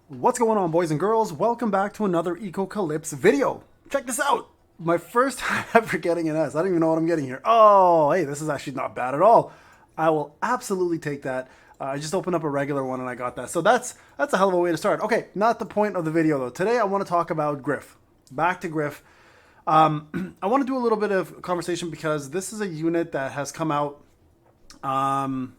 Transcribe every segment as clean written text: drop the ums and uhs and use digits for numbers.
What's going on, boys and girls? Welcome back to another Echocalypse video. Check this out. My first time ever getting an S. I don't even know what I'm getting here. Oh, hey, this is actually not bad at all. I will absolutely take that. I just opened up a regular one and I got that. So that's a hell of a way to start. Okay, not the point of the video though. Today I want to talk about Gryph. Back to Gryph. I want to do a little bit of conversation because this is a unit that has come out and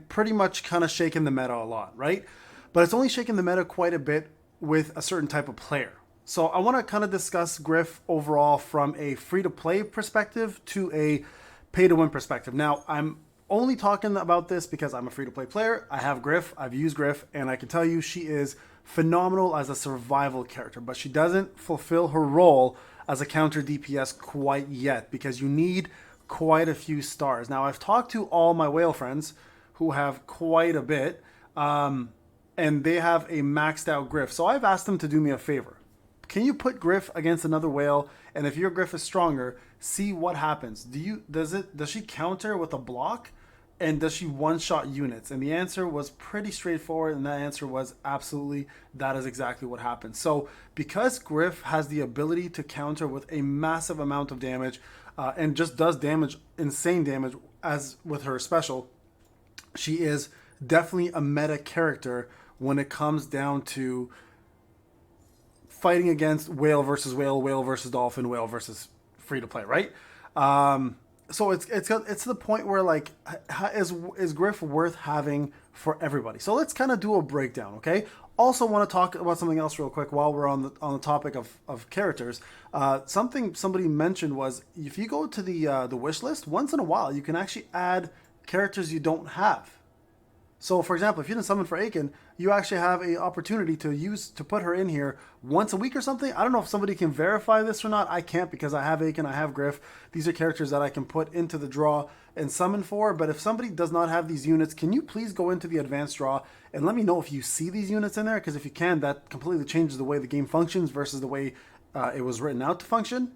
pretty much kind of shaken the meta a lot, right? But it's only shaken the meta quite a bit with a certain type of player. So I want to kind of discuss Gryph overall from a free-to-play perspective to a pay-to-win perspective. Now, I'm only talking about this because I'm a free-to-play player. I have Gryph, I've used Gryph, and I can tell you she is phenomenal as a survival character, but she doesn't fulfill her role as a counter DPS quite yet because you need quite a few stars. Now, I've talked to all my whale friends who have quite a bit, and they have a maxed out Gryph. So I've asked them to do me a favor. Can you put Gryph against another whale, and if your Gryph is stronger, see what happens? Does she counter with a block, and does she one-shot units? And the answer was pretty straightforward, and that answer was absolutely, that is exactly what happened. So because Gryph has the ability to counter with a massive amount of damage, and just does damage, insane damage, as with her special, she is definitely a meta character when it comes down to fighting against whale versus whale, whale versus dolphin, whale versus free to play, right? So it's to the point where, like, is Gryph worth having for everybody? So let's kind of do a breakdown, okay? Also want to talk about something else real quick while we're on the topic of characters. Something somebody mentioned was if you go to the wish list, once in a while you can actually add characters you don't have. So, for example, if you didn't summon for Aiken, you actually have an opportunity to put her in here once a week or something. I don't know if somebody can verify this or not. I can't because I have Aiken, I have Gryph. These are characters that I can put into the draw and summon for. But if somebody does not have these units, can you please go into the advanced draw and let me know if you see these units in there? Because if you can, that completely changes the way the game functions versus the way it was written out to function.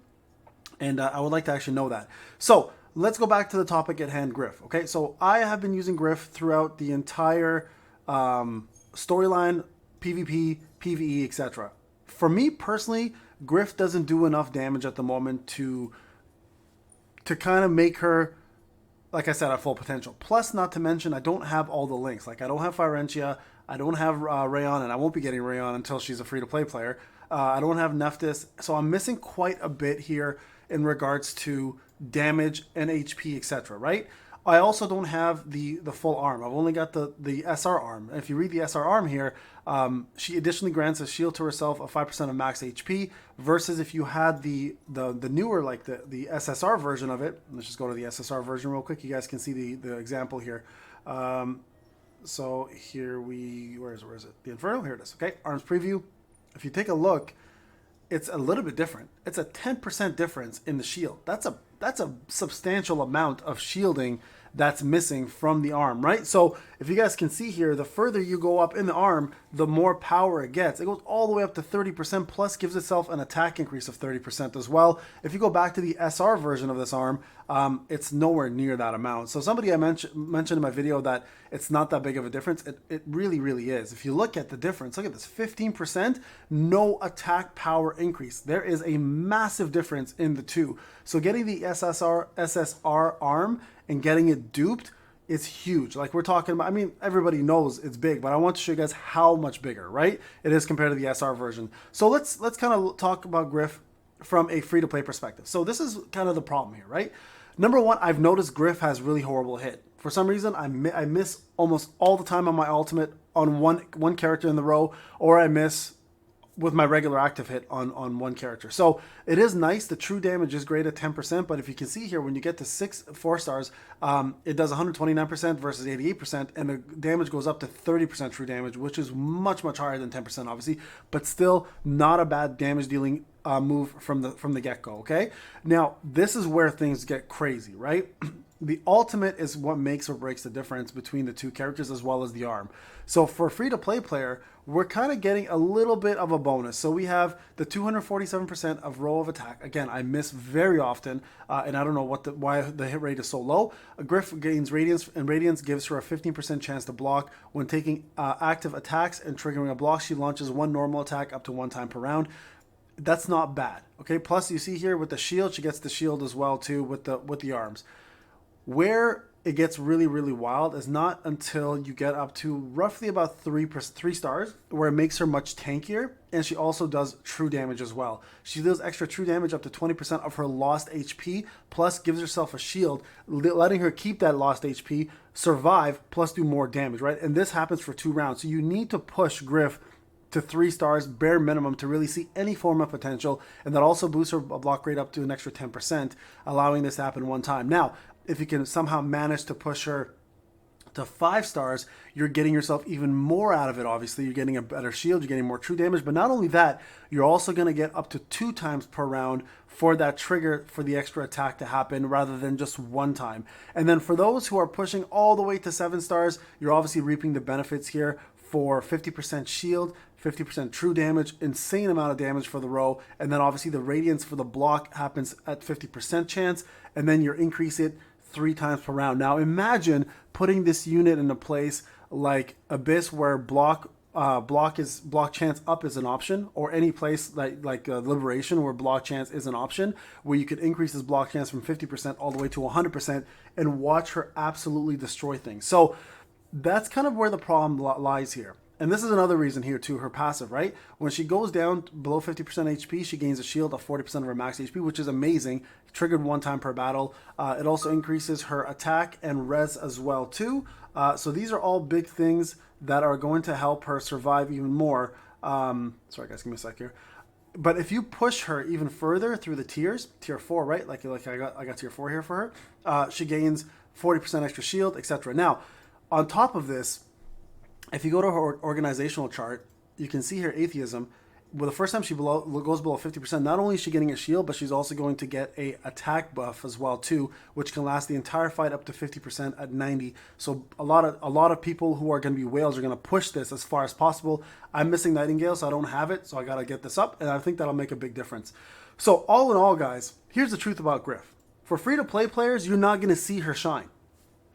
And I would like to actually know that. So let's go back to the topic at hand, Gryph. Okay, so I have been using Gryph throughout the entire storyline, PvP, PvE, etc. For me personally, Gryph doesn't do enough damage at the moment to kind of make her, like I said, at full potential. Plus, not to mention, I don't have all the links. Like, I don't have Firentia, I don't have Rayon, and I won't be getting Rayon until she's a free-to-play player. I don't have Nephthys, so I'm missing quite a bit here in regards to damage and HP, etc. Right? I also don't have the full arm. I've only got the SR arm. And if you read the SR arm here, she additionally grants a shield to herself of 5% of max HP. Versus if you had the newer, like the SSR version of it. Let's just go to the SSR version real quick. You guys can see the example here. So here where is it? The Inferno. Here it is. Okay, arms preview. If you take a look, it's a little bit different. It's a 10% difference in the shield. That's a substantial amount of shielding that's missing from the arm, right? So if you guys can see here, the further you go up in the arm, the more power it gets. It goes all the way up to 30%, plus gives itself an attack increase of 30% as well. If you go back to the SR version of this arm, it's nowhere near that amount. So somebody I mentioned in my video that it's not that big of a difference. It really, really is. If you look at the difference, look at this, 15%, no attack power increase. There is a massive difference in the two. So getting the SSR arm and getting it duped is huge. Like, we're talking about, I mean, everybody knows it's big, but I want to show you guys how much bigger, right, it is compared to the SR version. So let's kind of talk about Gryph from a free-to-play perspective. So this is kind of the problem here, right? Number one, I've noticed Gryph has really horrible hit. For some reason, I miss almost all the time on my ultimate on one character in the row, or I miss with my regular active hit on one character. So it is nice. The true damage is great at 10%, but if you can see here, when you get to 4 stars, it does 129% versus 88%, and the damage goes up to 30% true damage, which is much, much higher than 10%, obviously, but still not a bad damage dealing move from the get-go, okay? Now, this is where things get crazy, right? The ultimate is what makes or breaks the difference between the two characters as well as the arm. So for a free-to-play player, we're kind of getting a little bit of a bonus. So we have the 247% of row of attack. Again, I miss very often, and I don't know why the hit rate is so low. Gryph gains Radiance, and Radiance gives her a 15% chance to block. When taking active attacks and triggering a block, she launches one normal attack up to 1 time per round. That's not bad, okay? Plus, you see here with the shield, she gets the shield as well too with the arms. Where it gets really, really wild is not until you get up to roughly about 3 stars, where it makes her much tankier, and she also does true damage as well. She deals extra true damage up to 20% of her lost HP, plus gives herself a shield, letting her keep that lost HP, survive, plus do more damage, right? And this happens for 2 rounds. So you need to push Gryph to 3 stars bare minimum to really see any form of potential, and that also boosts her block rate up to an extra 10%, allowing this to happen one time. Now, if you can somehow manage to push her to 5 stars, you're getting yourself even more out of it. Obviously, you're getting a better shield, you're getting more true damage, but not only that, you're also going to get up to 2 times per round for that trigger for the extra attack to happen rather than just 1 time. And then for those who are pushing all the way to 7 stars, you're obviously reaping the benefits here for 50% shield, 50% true damage, insane amount of damage for the row, and then obviously the Radiance for the block happens at 50% chance, and then you increase it 3 times per round. Now imagine putting this unit in a place like Abyss, where block chance up is an option, or any place like Liberation, where block chance is an option, where you could increase this block chance from 50% all the way to 100% and watch her absolutely destroy things. So that's kind of where the problem lies here. And this is another reason here too, her passive, right? When she goes down below 50% HP, she gains a shield of 40% of her max HP, which is amazing. Triggered 1 time per battle. It also increases her attack and res as well too. So these are all big things that are going to help her survive even more. Sorry guys, give me a sec here. But if you push her even further through the tiers, tier 4, right? Like I got tier 4 here for her. She gains 40% extra shield, etc. Now, on top of this, if you go to her organizational chart, you can see her atheism. Well, the first time she goes below 50%, not only is she getting a shield, but she's also going to get a attack buff as well too, which can last the entire fight up to 50% at 90. So a lot of people who are going to be whales are going to push this as far as possible. I'm missing Nightingale, so I don't have it, so I got to get this up, and I think that'll make a big difference. So all in all, guys, here's the truth about Gryph. For free-to-play players, you're not going to see her shine.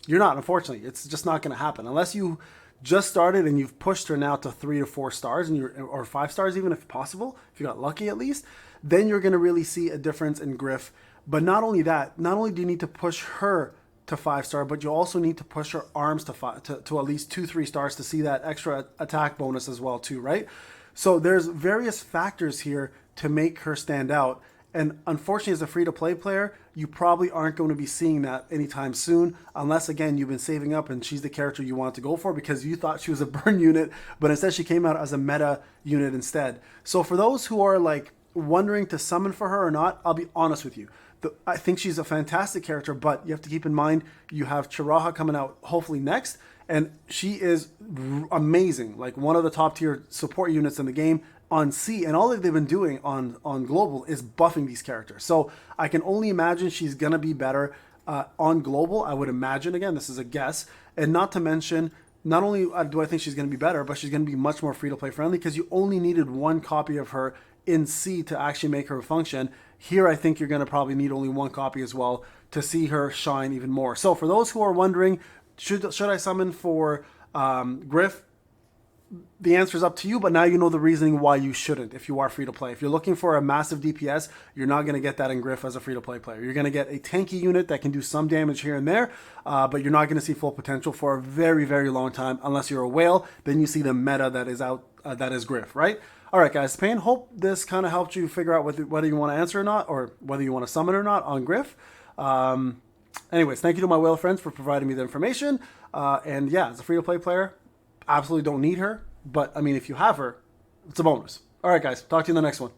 You're not, unfortunately. It's just not going to happen unless you just started and you've pushed her now to 3 to 4 stars, and or 5 stars even if possible, if you got lucky at least, then you're going to really see a difference in Gryph. But not only that, not only do you need to push her to 5 star, but you also need to push her arms to at least 2-3 stars to see that extra attack bonus as well too, right? So there's various factors here to make her stand out. And unfortunately, as a free-to-play player, you probably aren't going to be seeing that anytime soon, unless, again, you've been saving up and she's the character you want to go for because you thought she was a burn unit, but instead she came out as a meta unit instead. So for those who are like wondering to summon for her or not, I'll be honest with you. I think she's a fantastic character, but you have to keep in mind you have Chiraha coming out hopefully next, and she is amazing, like one of the top tier support units in the game on C, and all that they've been doing on global is buffing these characters. So I can only imagine she's gonna be better on global. I would imagine, again, this is a guess, and not to mention, not only do I think she's gonna be better, but she's gonna be much more free to play friendly because you only needed 1 copy of her in C to actually make her function. Here, I think you're gonna probably need only 1 copy as well to see her shine even more. So for those who are wondering, should I summon for Gryph? The answer is up to you, but now you know the reasoning why you shouldn't if you are free to play. If you're looking for a massive DPS, you're not going to get that in Gryph as a free to play player. You're going to get a tanky unit that can do some damage here and there, but you're not going to see full potential for a very, very long time unless you're a whale. Then you see the meta that is out, that is Gryph, right? All right, guys, Payne, hope this kind of helped you figure out whether you want to answer or not, or whether you want to summon or not on Gryph. Anyways, thank you to my whale friends for providing me the information. And yeah, as a free to play player, absolutely don't need her, but I mean, if you have her, it's a bonus. All right, guys, talk to you in the next one.